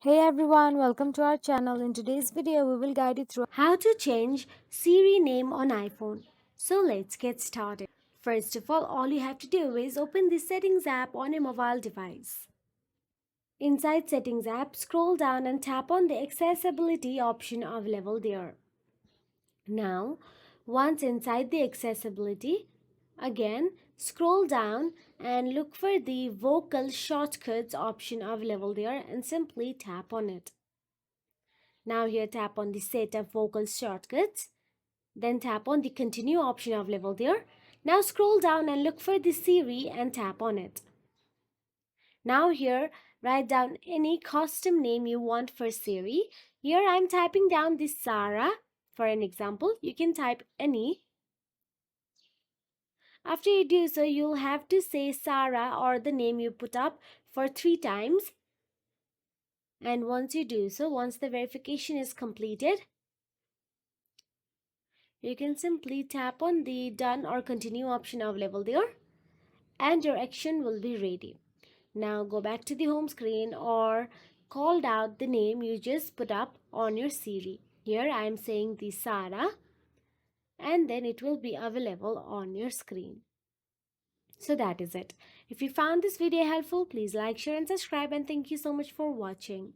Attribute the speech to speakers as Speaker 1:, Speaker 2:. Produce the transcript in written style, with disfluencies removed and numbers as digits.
Speaker 1: Hey everyone, welcome to our channel. In today's video, we will guide you through how to change Siri name on iPhone. So let's get started. First of all you have to do is open the Settings app on your mobile device. Inside Settings app, scroll down and tap on the Accessibility option available there. Now, once inside the Accessibility, again scroll down and look for the Vocal Shortcuts option available there and simply tap on it. Now here tap on the Set Up Vocal Shortcuts. Then tap on the Continue option available there. Now scroll down and look for the Siri and tap on it. Now here write down any custom name you want for Siri. Here I'm typing down this Sarah. For an example, you can type any. After you do so, you'll have to say Sarah or the name you put up for 3 times. And once you do so, once the verification is completed, you can simply tap on the Done or Continue option available there and your action will be ready. Now go back to the home screen or called out the name you just put up on your Siri. Here I am saying the Sarah and then it will be available on your screen. So that is it. If you found this video helpful, please like, share and subscribe, and thank you so much for watching.